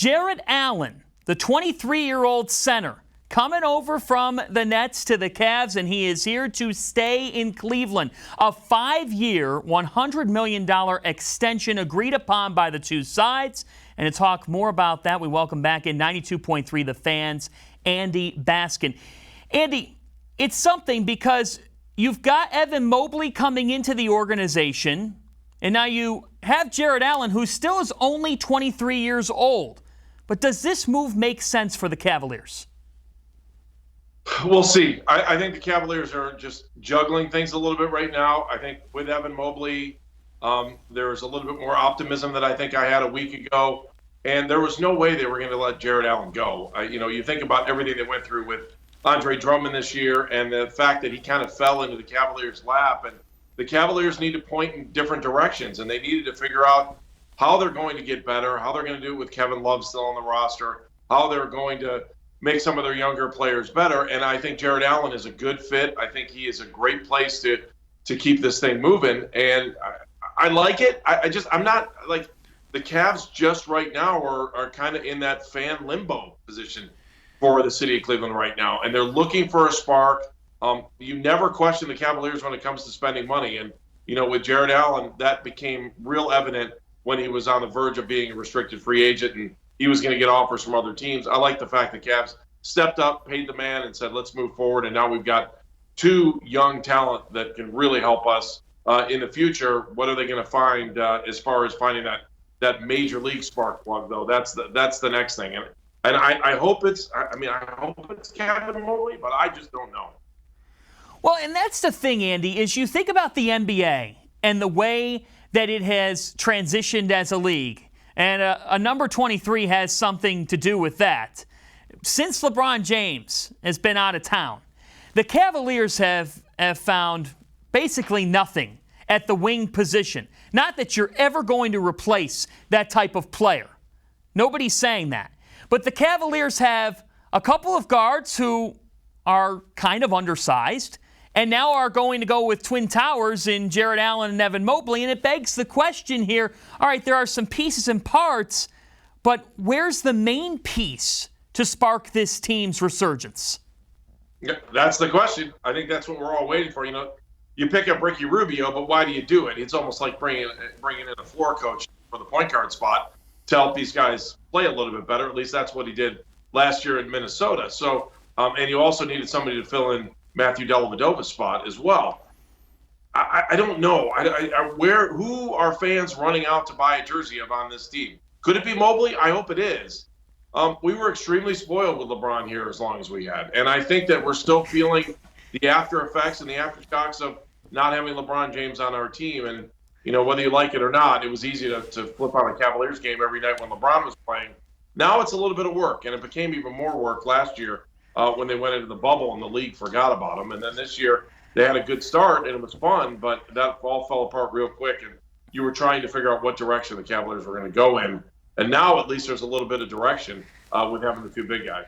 Jarrett Allen, the 23-year-old center, coming over from the Nets to the Cavs, and he is here to stay in Cleveland. A 5-year, $100 million extension agreed upon by the two sides. And to talk more about that, we welcome back in 92.3 The Fan's Andy Baskin. Andy, it's something because you've got Evan Mobley coming into the organization, and now you have Jarrett Allen, who still is only 23 years old. But does this move make sense for the Cavaliers? We'll see. I think the Cavaliers are just juggling things a little bit right now. I think with Evan Mobley, there's a little bit more optimism that I think I had a week ago. And there was no way they were going to let Jarrett Allen go. You think about everything they went through with Andre Drummond this year and the fact that he kind of fell into the Cavaliers' lap. And the Cavaliers need to point in different directions, and they needed to figure out how they're going to get better, how they're going to do it with Kevin Love still on the roster, how they're going to make some of their younger players better. And I think Jarrett Allen is a good fit. I think he is a great place to keep this thing moving. And I like it. I'm not like the Cavs just right now are kind of in that fan limbo position for the city of Cleveland right now. And they're looking for a spark. You never question the Cavaliers when it comes to spending money. And, with Jarrett Allen, that became real evident when he was on the verge of being a restricted free agent and he was going to get offers from other teams. I like the fact that Cavs stepped up, paid the man, and said, let's move forward. And now we've got two young talent that can really help us in the future. What are they going to find as far as finding that major league spark plug, though? That's the next thing. And I hope it's Kevin Mobley, but I just don't know. Well, and that's the thing, Andy, is you think about the NBA and the way that it has transitioned as a league. And a number 23 has something to do with that. Since LeBron James has been out of town, the Cavaliers have found basically nothing at the wing position. Not that you're ever going to replace that type of player. Nobody's saying that. But the Cavaliers have a couple of guards who are kind of undersized and now are going to go with twin towers in Jarrett Allen and Evan Mobley. And it begs the question here, all right, there are some pieces and parts, but where's the main piece to spark this team's resurgence? Yeah, that's the question. I think that's what we're all waiting for. You pick up Ricky Rubio, but why do you do it? It's almost like bringing in a floor coach for the point guard spot to help these guys play a little bit better. At least that's what he did last year in Minnesota. So, and you also needed somebody to fill in Matthew Dellavedova's spot as well. I don't know. Who are fans running out to buy a jersey of on this team? Could it be Mobley? I hope it is. We were extremely spoiled with LeBron here as long as we had. And I think that we're still feeling the after effects and the aftershocks of not having LeBron James on our team. And, whether you like it or not, it was easy to flip on a Cavaliers game every night when LeBron was playing. Now it's a little bit of work, and it became even more work last year when they went into the bubble and the league forgot about them. And then this year they had a good start and it was fun, but that all fell apart real quick. And you were trying to figure out what direction the Cavaliers were going to go in. And now at least there's a little bit of direction with having the two big guys.